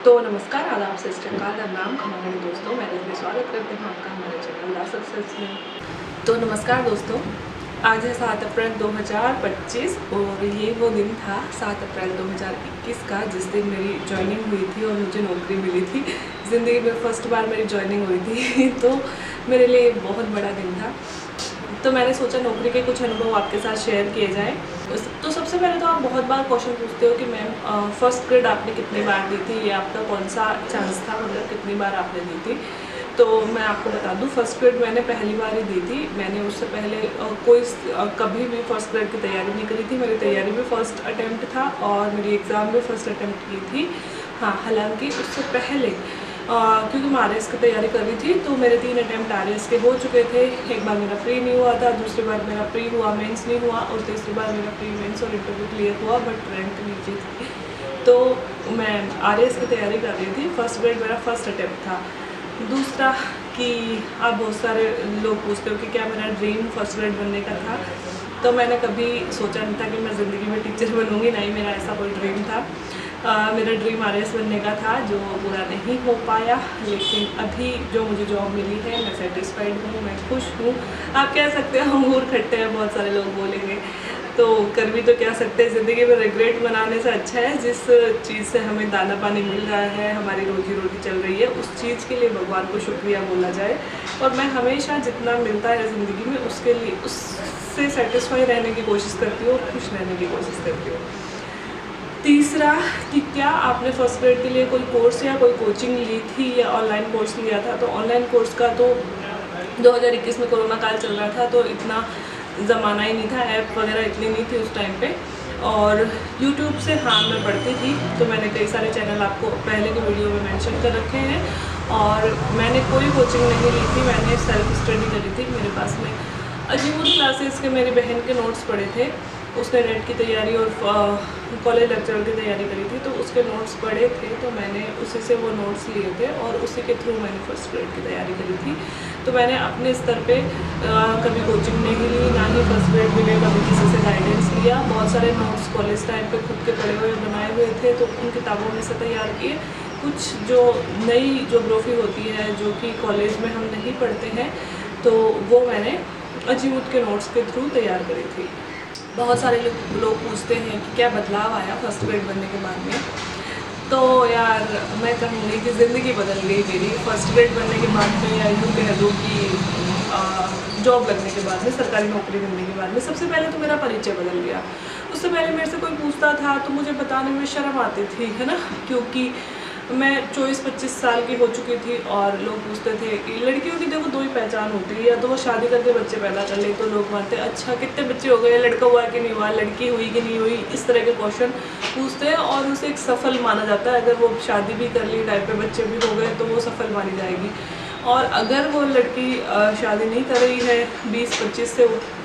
तो नमस्कार, आदाब, सत श्री अकाल, नाम हमारे दोस्तों, मैं रजनी स्वागत करती हूँ आपका हमारे चैनल द सक्सेस में। तो नमस्कार दोस्तों, आज है 7 अप्रैल 2025 और ये वो दिन था 7 अप्रैल 2021 का जिस दिन मेरी जॉइनिंग हुई थी और मुझे नौकरी मिली थी। ज़िंदगी में फर्स्ट बार मेरी जॉइनिंग हुई थी तो मेरे लिए बहुत बड़ा दिन था। तो मैंने सोचा नौकरी के कुछ अनुभव आपके साथ शेयर किए जाएँ। तो सबसे पहले तो आप बहुत बार क्वेश्चन पूछते हो कि मैम फर्स्ट ग्रेड आपने कितनी बार दी थी, ये आपका कौन सा चांस था, मतलब कितनी बार आपने दी थी। तो मैं आपको बता दूं, फर्स्ट ग्रेड मैंने पहली बार ही दी थी। मैंने उससे पहले कभी भी फर्स्ट ग्रेड की तैयारी नहीं करी थी। मेरी तैयारी भी फर्स्ट अटैम्प्ट था और मेरी एग्ज़ाम भी फर्स्ट अटैम्प्ट की थी। हाँ, हालांकि उससे पहले क्योंकि मैं RS की तैयारी कर रही थी तो मेरे 3 अटैम्प्ट RS के हो चुके थे। एक बार मेरा प्री नहीं हुआ था, दूसरी बार मेरा प्री हुआ, मेंस नहीं हुआ, और तीसरी बार मेरा प्री, मेंस और इंटरव्यू क्लियर हुआ बट रैंक नीचे थी। तो मैं RS की तैयारी कर रही थी। फर्स्ट ग्रेड मेरा फर्स्ट अटैम्प्ट था। दूसरा कि आप बहुत सारे लोग पूछते हो कि क्या मेरा ड्रीम फर्स्ट ग्रेड बनने का था। तो मैंने कभी सोचा नहीं था कि मैं ज़िंदगी में टीचर बनूँगी, नहीं, मेरा ऐसा कोई ड्रीम था। मेरा ड्रीम RS बनने का था जो पूरा नहीं हो पाया, लेकिन अभी जो मुझे जॉब मिली है मैं सेटिस्फाइड हूँ, मैं खुश हूँ। आप कह सकते हो अंगूर खट्टे हैं, बहुत सारे लोग बोलेंगे, तो कर भी तो क्या सकते हैं। ज़िंदगी में रिग्रेट मनाने से अच्छा है जिस चीज़ से हमें दाना पानी मिल रहा है, हमारी रोजी रोटी चल रही है, उस चीज़ के लिए भगवान को शुक्रिया बोला जाए। और मैं हमेशा जितना मिलता है ज़िंदगी में उसके लिए उससे सेटिस्फाई रहने की कोशिश करती हूँ और खुश रहने की कोशिश करती हूँ। तीसरा कि क्या आपने फर्स्ट ग्रेड के लिए कोई कोर्स या कोई कोचिंग ली थी या ऑनलाइन कोर्स लिया था। तो ऑनलाइन कोर्स का तो 2021 में कोरोना काल चल रहा था तो इतना ज़माना ही नहीं था, ऐप वगैरह इतनी नहीं थी उस टाइम पे। और यूट्यूब से हाँ मैं पढ़ती थी, तो मैंने कई सारे चैनल आपको पहले के वीडियो में मेंशन कर रखे हैं। और मैंने कोई कोचिंग नहीं ली थी, मैंने सेल्फ स्टडी करी थी। मेरे पास में अजीबुल क्लासेस के मेरी बहन के नोट्स पड़े थे, उसने नेट की तैयारी और कॉलेज लेक्चर की तैयारी करी थी, तो उसके नोट्स पड़े थे, तो मैंने उसी से वो नोट्स लिए थे और उसी के थ्रू मैंने फर्स्ट ग्रेड की तैयारी करी थी। तो मैंने अपने स्तर पे कभी कोचिंग नहीं ली, ना ही फर्स्ट ग्रेड के लिए कभी किसी से गाइडेंस लिया। बहुत सारे नोट्स कॉलेज टाइम पे खुद के पढ़े हुए बनाए हुए थे, तो उन किताबों में से तैयार किए। कुछ जो नई जोग्राफी होती है जो कि कॉलेज में हम नहीं पढ़ते हैं, तो वो मैंने अजीमुद के नोट्स के थ्रू तैयार करी थी। बहुत सारे लोग पूछते हैं कि क्या बदलाव आया फर्स्ट ग्रेड बनने के बाद में। तो यार मैं कहूँगी कि ज़िंदगी बदल गई मेरी फर्स्ट ग्रेड बनने के बाद में, या यूँ कह दो कि जॉब लगने के बाद में, सरकारी नौकरी मिलने के बाद में। सबसे पहले तो मेरा परिचय बदल गया। उससे पहले मेरे से कोई पूछता था तो मुझे बताने में शर्म आती थी, है ना, क्योंकि मैं 24-25 साल की हो चुकी थी और लोग पूछते थे कि लड़कियों की देखो 2 ही पहचान होती है, या तो वो शादी करके बच्चे पैदा कर ले तो लोग मानते हैं अच्छा कितने बच्चे हो गए, लड़का हुआ कि नहीं हुआ, लड़की हुई कि नहीं हुई, इस तरह के क्वेश्चन पूछते हैं और उसे एक सफल माना जाता है। अगर वो शादी भी कर ली, टाइप पे बच्चे भी हो गए, तो वो सफल मानी जाएगी। और अगर वो लड़की शादी नहीं कर रही है, 20-22,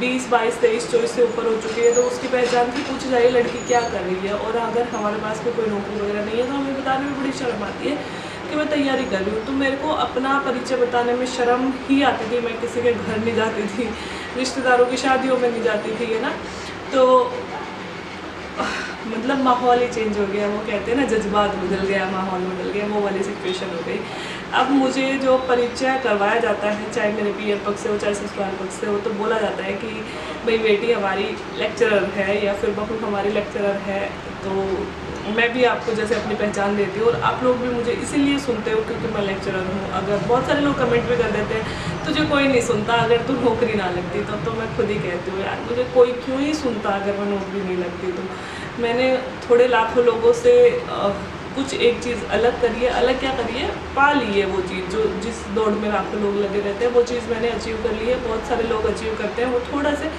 23, 24 से ऊपर हो चुकी है, तो उसकी पहचान भी पूछी जाए लड़की क्या कर रही है। और अगर हमारे पास में कोई नौकरी वगैरह नहीं है तो हमें बताने में बड़ी शर्म आती है कि मैं तैयारी कर रही हूँ। तो मेरे को अपना परिचय बताने में शर्म ही आती थी। मैं किसी के घर नहीं जाती थी, रिश्तेदारों की शादियों में नहीं जाती थी, है ना। तो मतलब माहौल ही चेंज हो गया, वो कहते हैं ना जज्बात बदल गया, माहौल बदल गया, वो वाली सिचुएशन हो गई। अब मुझे जो परिचय करवाया जाता है, चाहे मेरे पीयर पक्ष से हो चाहे ससुराल पक्ष से हो, तो बोला जाता है कि भाई बेटी हमारी लेक्चरर है या फिर बहू हमारी लेक्चरर है। तो मैं भी आपको जैसे अपनी पहचान देती हूँ और आप लोग भी मुझे इसीलिए सुनते हो क्योंकि मैं लेक्चरर हूँ। अगर बहुत सारे लोग कमेंट भी कर देते हैं तुझे कोई नहीं सुनता अगर तू नौकरी ना लगती, तो मैं खुद ही कहती हूँ यार मुझे कोई क्यों ही सुनता अगर मैं नौकरी नहीं लगती। तो मैंने थोड़े लाखों लोगों से कुछ एक चीज़ अलग करी है। अलग क्या करी है, पा ली है वो चीज़ जो जिस दौड़ में लाखों लोग लगे रहते हैं, वो चीज़ मैंने अचीव कर ली है। बहुत सारे लोग अचीव करते हैं, वो थोड़ा से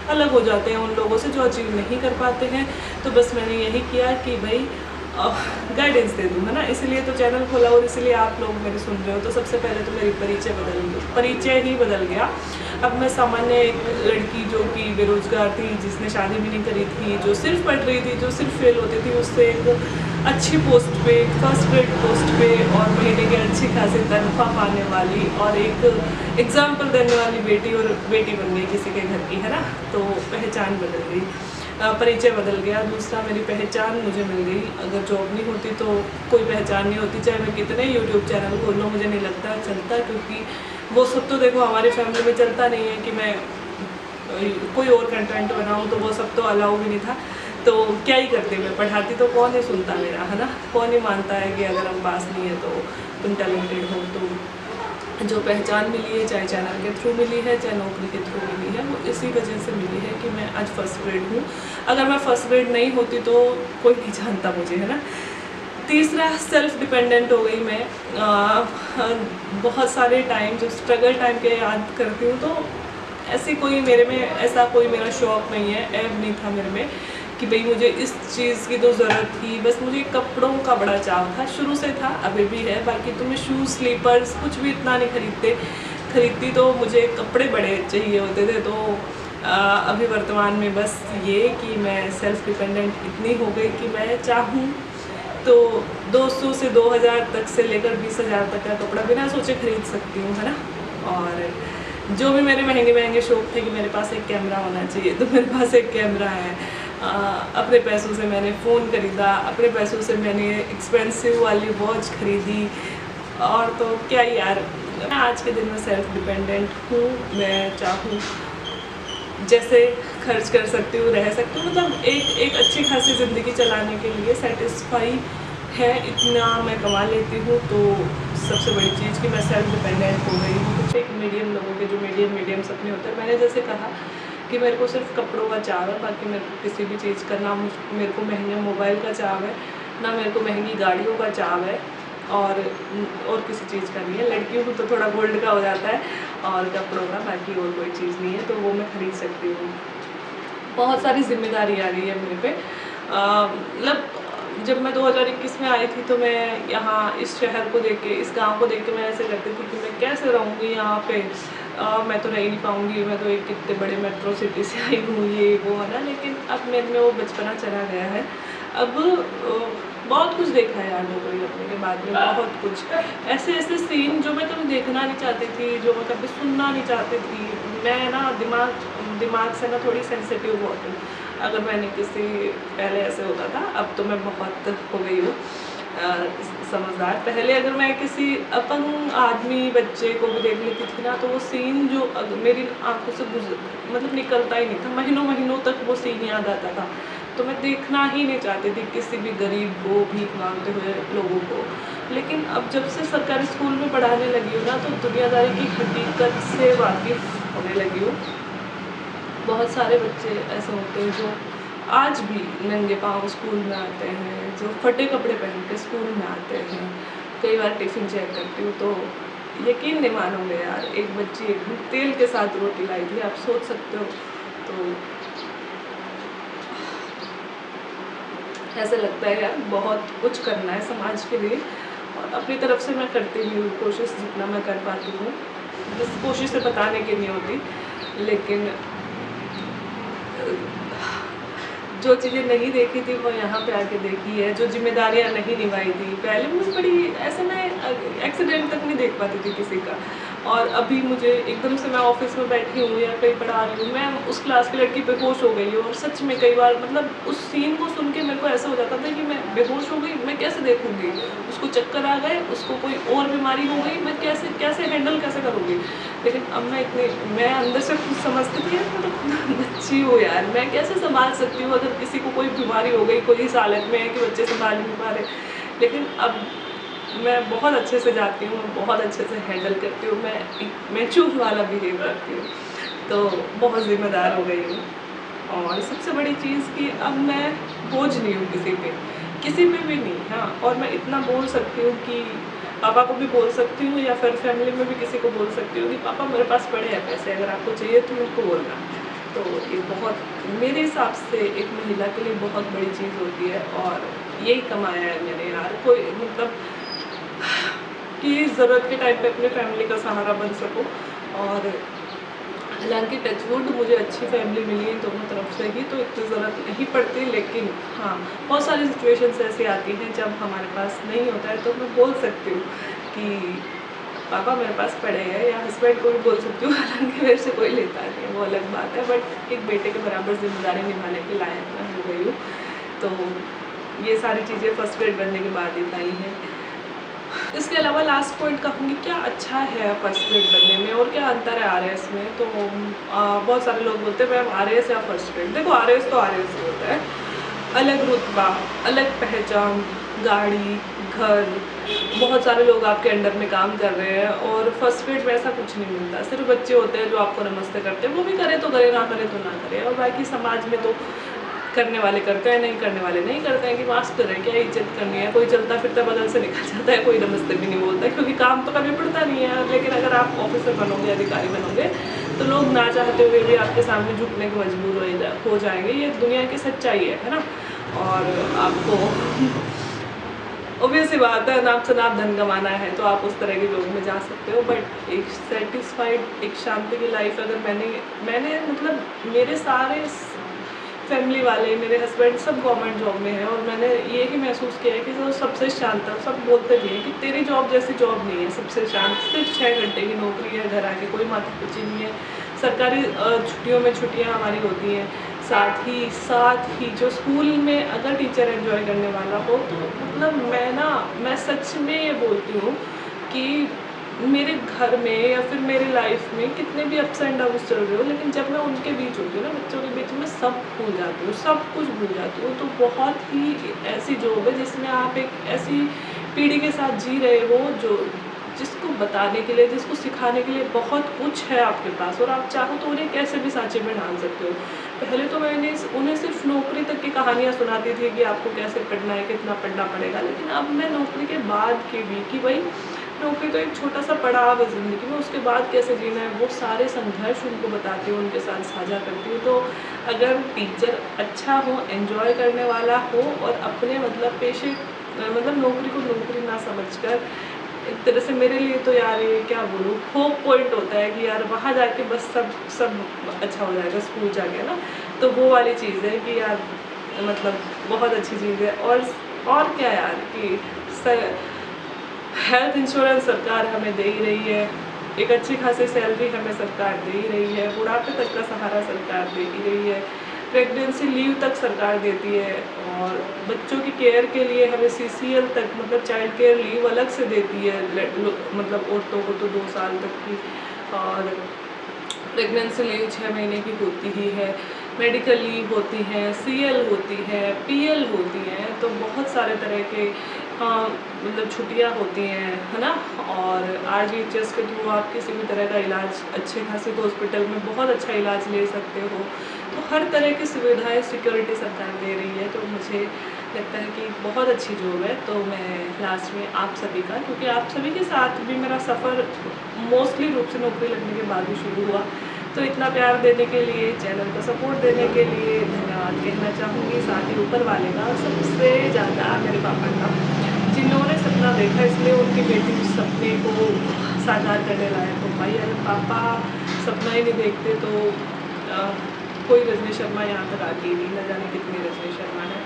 अलग हो जाते हैं उन लोगों से जो अचीव नहीं कर पाते हैं। तो बस मैंने यही किया कि भाई गाइडेंस दे दूँ, है ना, इसलिए तो चैनल खोला और इसलिए आप लोग मेरे सुन रहे हो। तो सबसे पहले तो मेरी परिचय ही बदल गया। अब मैं सामान्य एक लड़की जो कि बेरोज़गार थी, जिसने शादी भी नहीं करी थी, जो सिर्फ पढ़ रही थी, जो सिर्फ फेल होती थी, उससे एक अच्छी पोस्ट पे, फर्स्ट ग्रेड पोस्ट पे और महीने की अच्छी खासी तनख्वाह पाने वाली और एक एग्जाम्पल देने वाली बेटी बन गई किसी के घर की, है ना। तो पहचान बदल गई। परिचय बदल गया। दूसरा, मेरी पहचान मुझे मिल गई। अगर जॉब नहीं होती तो कोई पहचान नहीं होती, चाहे मैं कितने यूट्यूब चैनल खोल लूँ, मुझे नहीं लगता चलता, क्योंकि वो सब तो देखो हमारी फैमिली में चलता नहीं है कि मैं कोई और कंटेंट बनाऊँ, तो वो सब तो अलाउ भी नहीं था। तो क्या ही करती, मैं पढ़ाती तो कौन ही सुनता मेरा, है ना। कौन ही मानता है कि अगर हम पास नहीं है तो तुम टैलेंटेड हो। तो जो पहचान मिली है, चाहे चैनल के थ्रू मिली है, चाहे नौकरी के थ्रू मिली है, वो इसी वजह से मिली है कि मैं आज फर्स्ट ग्रेड हूँ। अगर मैं फर्स्ट ग्रेड नहीं होती तो कोई नहीं जानता मुझे, है ना। तीसरा, सेल्फ डिपेंडेंट हो गई मैं। बहुत सारे टाइम जो स्ट्रगल टाइम के याद करती हूँ, तो ऐसी कोई मेरे में ऐसा कोई मेरा शौक़ नहीं है, ऐब नहीं था मेरे में कि भाई मुझे इस चीज़ की तो ज़रूरत थी। बस मुझे कपड़ों का बड़ा चाव था, शुरू से था, अभी भी है। बाकी तो मैं शूज़, स्लीपर्स कुछ भी इतना नहीं खरीदती, तो मुझे कपड़े बड़े चाहिए होते थे। तो अभी वर्तमान में बस ये कि मैं सेल्फ डिपेंडेंट इतनी हो गई कि मैं चाहूँ तो 200 से 2000 तक से लेकर 20,000 तक का कपड़ा बिना सोचे खरीद सकती हूँ, है ना। और जो भी मेरे महंगे शौक़ थे कि मेरे पास एक कैमरा होना चाहिए, तो मेरे पास एक कैमरा है। अपने पैसों से मैंने फ़ोन ख़रीदा, अपने पैसों से मैंने एक्सपेंसिव वाली वॉच ख़रीदी। और तो क्या यार, मैं आज के दिन में सेल्फ डिपेंडेंट हूँ। मैं चाहूँ जैसे खर्च कर सकती हूँ, रह सकती हूँ, मतलब एक अच्छी खासी ज़िंदगी चलाने के लिए सेटिस्फाई है, इतना मैं कमा लेती हूँ। तो सबसे बड़ी चीज़ कि मैं सेल्फ डिपेंडेंट हो गई हूँ। कुछ एक मीडियम लोगों के जो मीडियम सपने होते हैं, मैंने जैसे कहा कि मेरे को सिर्फ कपड़ों का चाव है, बाकी मेरे को किसी भी चीज़ का ना, मेरे को महंगे मोबाइल का चाव है, ना मेरे को महंगी गाड़ियों का चाव है, और किसी चीज़ का नहीं है। लड़की हूँ तो थोड़ा गोल्ड का हो जाता है और कपड़ों का, बाकी और कोई चीज़ नहीं है, तो वो मैं ख़रीद सकती हूँ। बहुत सारी जिम्मेदारी आ गई है मेरे पे। मतलब जब मैं 2021 में आई थी, तो मैं यहाँ इस शहर को देख के, इस गांव को देख के मैं ऐसे करती थी कि मैं कैसे रहूँगी यहाँ पे, मैं तो रह ही नहीं पाऊँगी, मैं तो एक कितने बड़े मेट्रो सिटी से आई हूँ, ये वो, है ना। लेकिन अब मेरे में वो बचपना चला गया है। अब बहुत कुछ देखा है यार नौकरी लगने के बाद में, बहुत कुछ ऐसे सीन जो मैं कभी देखना नहीं चाहती थी, जो मैं कभी सुनना नहीं चाहती थी। मैं ना दिमाग से ना थोड़ी सेंसिटिव बहुत हूँ। अगर मैंने किसी, पहले ऐसे होता था, अब तो मैं बहुत हो गई हूँ समझदार। पहले अगर मैं किसी अपंग आदमी, बच्चे को भी देख लेती थी ना, तो वो सीन जो मेरी आंखों से मतलब निकलता ही नहीं था, महीनों तक वो सीन याद आता था। तो मैं देखना ही नहीं चाहती थी किसी भी गरीब को, भीख मांगते हुए लोगों को। लेकिन अब जब से सरकारी स्कूल में पढ़ाने लगी हूँ ना, तो दुनियादारी की हकीकत से वाकिफ़ होने लगी हूँ। बहुत सारे बच्चे ऐसे होते हैं जो आज भी नंगे पाँव स्कूल में आते हैं, जो फटे कपड़े पहन के स्कूल में आते हैं। कई बार टिफ़िन चेक करती हूँ तो यकीन नहीं मानोगे यार, एक बच्ची एकदम तेल के साथ रोटी लाई थी, आप सोच सकते हो। तो ऐसा लगता है यार, बहुत कुछ करना है समाज के लिए, और अपनी तरफ से मैं करती भी हूँ कोशिश, जितना मैं कर पाती हूँ। बस कोशिश से बताने की नहीं होती, लेकिन जो चीज़ें नहीं देखी थी वो यहाँ पे आके देखी है, जो जिम्मेदारियाँ नहीं निभाई थी। पहले मुझे बड़ी ऐसे, मैं एक्सीडेंट तक नहीं देख पाती थी किसी का, और अभी मुझे एकदम से, मैं ऑफिस में बैठी हूँ या कहीं पढ़ा रही हूँ, मैं उस क्लास की लड़की बेहोश हो गई हूँ, और सच में कई बार मतलब उस सीन को सुन के मेरे को ऐसा हो जाता था कि मैं बेहोश हो गई, मैं कैसे देखूँगी, उसको चक्कर आ गए, उसको कोई और बीमारी हो गई, मैं कैसे हैंडल कैसे करूँगी। लेकिन अब मैं अंदर से खुद समझती थी, मैं तो बच्ची हूँ यार, मैं कैसे संभाल सकती हूँ अगर किसी को कोई बीमारी हो गई, कोई इस हालत में है कि बच्चे संभाल नहीं पा रहे। लेकिन अब मैं बहुत अच्छे से जाती हूँ, मैं बहुत अच्छे से हैंडल करती हूँ, मैं एक मैच्योर वाला बिहेव करती हूँ, तो बहुत ज़िम्मेदार हो गई हूँ। और सबसे बड़ी चीज़ कि अब मैं बोझ नहीं हूँ किसी पे भी नहीं। हाँ, और मैं इतना बोल सकती हूँ कि पापा को भी बोल सकती हूँ, या फिर फैमिली में भी किसी को बोल सकती हूँ कि पापा मेरे पास पड़े हैं पैसे, अगर आपको चाहिए तो मेरे को बोलना। तो ये बहुत, मेरे हिसाब से एक महिला के लिए बहुत बड़ी चीज़ होती है, और यही कमाया है मैंने यार, कोई मतलब कि ज़रूरत के टाइम पे अपने फैमिली का सहारा बन सकूं। और हालांकि टचवुड मुझे अच्छी फैमिली मिली है दोनों तरफ से ही, तो इतनी ज़रूरत नहीं पड़ती। लेकिन हाँ, बहुत सारी सिचुएशंस ऐसी आती हैं जब हमारे पास नहीं होता है, तो मैं बोल सकती हूँ कि पापा मेरे पास पड़े हैं, या हस्बैंड को भी बोल सकती हूँ, हालांकि मेरे से कोई लेता नहीं है, वो अलग बात है, बट एक बेटे के बराबर जिम्मेदारी निभाने के लायक मैं हो गई हूँ। तो ये सारी चीज़ें फर्स्ट ग्रेड बनने के बाद ही पाई हैं। इसके अलावा लास्ट पॉइंट कहूँगी, क्या अच्छा है फर्स्ट ग्रेड बनने में और क्या अंतर है RAS में। तो बहुत सारे लोग बोलते हैं मैम RAS या फर्स्ट ग्रेड। देखो RAS तो RAS ही होता है, अलग रुतबा, अलग पहचान, गाड़ी, घर, बहुत सारे लोग आपके अंडर में काम कर रहे हैं। और फर्स्ट ग्रेड में ऐसा कुछ नहीं मिलता, सिर्फ बच्चे होते हैं जो आपको नमस्ते करते हैं, वो भी करे तो करे, ना करे तो ना करे। और बाकी समाज में तो करने वाले करते हैं, नहीं करने वाले नहीं करते हैं, कि मास्टर है क्या इज्जत करनी है। कोई चलता फिरता बगल से निकल जाता है, कोई नमस्ते भी नहीं बोलता है, क्योंकि काम तो कभी पड़ता नहीं है। लेकिन अगर आप ऑफिसर बनोगे, अधिकारी बनोगे, तो लोग ना चाहते हुए भी आपके सामने झुकने को मजबूर हो जाएंगे। ये दुनिया की सच्चाई है ना। और आपको ऑब्वियस सी बात है, नाप से नाप धन कमाना है तो आप उस तरह के जॉब में जा सकते हो। बट एक सेटिस्फाइड, एक शांति की लाइफ अगर मैंने मतलब मेरे सारे फैमिली वाले, मेरे हस्बैंड सब गवर्नमेंट जॉब में है, और मैंने ये ही महसूस किया है कि जो सबसे शांत है। सब बोलते भी हैं कि तेरी जॉब जैसी जॉब नहीं है, सबसे शांत, सिर्फ 6 घंटे की नौकरी है, घर आके कोई माथा पच्ची नहीं है। सरकारी छुट्टियों में छुट्टियाँ हमारी होती हैं। साथ ही जो स्कूल में अगर टीचर एंजॉय करने वाला हो, तो मतलब मैं सच में ये बोलती हूँ कि मेरे घर में या फिर मेरी लाइफ में कितने भी अप्स एंड डाउन्स चल रहे हो, लेकिन जब मैं उनके बीच होती हूँ ना, बच्चों के बीच में, सब भूल जाती हूँ, सब कुछ भूल जाती हूँ। तो बहुत ही ऐसी जॉब है जिसमें आप एक ऐसी पीढ़ी के साथ जी रहे हो जिसको बताने के लिए, जिसको सिखाने के लिए बहुत कुछ है आपके पास, और आप चाहो तो उन्हें कैसे भी सांचे में डाल सकते हो। पहले तो मैंने उन्हें सिर्फ नौकरी तक की कहानियाँ सुनाती थी कि आपको कैसे पढ़ना है, कितना पढ़ना पड़ेगा। लेकिन अब मैं नौकरी के बाद की भी, कि भाई नौकरी तो एक छोटा सा पड़ाव है ज़िंदगी में, उसके बाद कैसे जीना है, वो सारे संघर्ष उनको बताती हूँ, उनके साथ साझा करती हूँ। तो अगर टीचर अच्छा हो, एंजॉय करने वाला हो, और अपने मतलब पेशे नौकरी को नौकरी ना समझकर, एक तरह से मेरे लिए तो यार ये क्या बोलूँ, होप पॉइंट होता है कि यार वहाँ जाके बस सब अच्छा हो जाएगा, स्कूल जाके ना। तो वो वाली चीज़ है कि यार मतलब बहुत अच्छी चीज़ है। और क्या यार कि हेल्थ इंश्योरेंस सरकार हमें दे ही रही है, एक अच्छी खासी सैलरी हमें सरकार दे ही रही है, बुढ़ापे तक का सहारा सरकार दे ही रही है, प्रेगनेंसी लीव तक सरकार देती है, और बच्चों की केयर के लिए हमें CCL तक, मतलब चाइल्ड केयर लीव अलग से देती है, मतलब औरतों को तो 2 साल तक की। और प्रेगनेंसी लीव 6 महीने की होती ही है, मेडिकल लीव होती हैं, CL होती है, PL होती हैं। तो बहुत सारे तरह के मतलब छुट्टियाँ होती हैं, है ना। और RGHS के थ्रू आप किसी भी तरह का इलाज अच्छे खासे हॉस्पिटल में बहुत अच्छा इलाज ले सकते हो। तो हर तरह की सुविधाएं, सिक्योरिटी सरकार दे रही है। तो मुझे लगता है कि बहुत अच्छी जॉब है। तो मैं लास्ट में आप सभी का, क्योंकि आप सभी के साथ भी मेरा सफ़र मोस्टली रूप से नौकरी लगने के बाद ही शुरू हुआ, तो इतना प्यार देने के लिए, चैनल को सपोर्ट देने के लिए धन्यवाद कहना चाहूँगी। साथ ही ऊपर वाले का, सबसे ज़्यादा मेरे पापा का, जिन्होंने सपना देखा, इसलिए उनकी बेटी उस सपने को साकार करने लायक हो पाई। अगर पापा सपना ही नहीं देखते तो कोई रजनी शर्मा यहाँ तक आती ही नहीं, न जाने कितनी रजनी शर्मा है।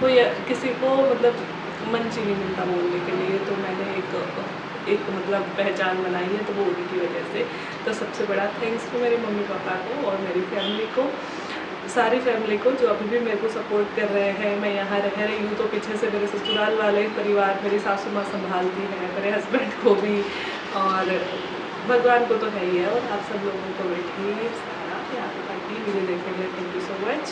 कोई किसी को मतलब मंच ही नहीं मिलता बोलने के लिए। तो मैंने एक मतलब पहचान बनाई है, तो वो उन्हीं की वजह से। तो सबसे बड़ा थैंक्स टू मेरे मम्मी पापा को और मेरी फैमिली को, सारी फैमिली को, जो अभी भी मेरे को सपोर्ट कर रहे हैं। मैं यहाँ रह रही हूँ तो पीछे से मेरे ससुराल वाले परिवार, मेरी सासू माँ संभालती है, मेरे हस्बैंड को भी, और भगवान को तो है ही है, और आप सब लोगों को भी ढेर सारा प्यार बाकी वीडियो देखने के लिए थैंक यू सो मच।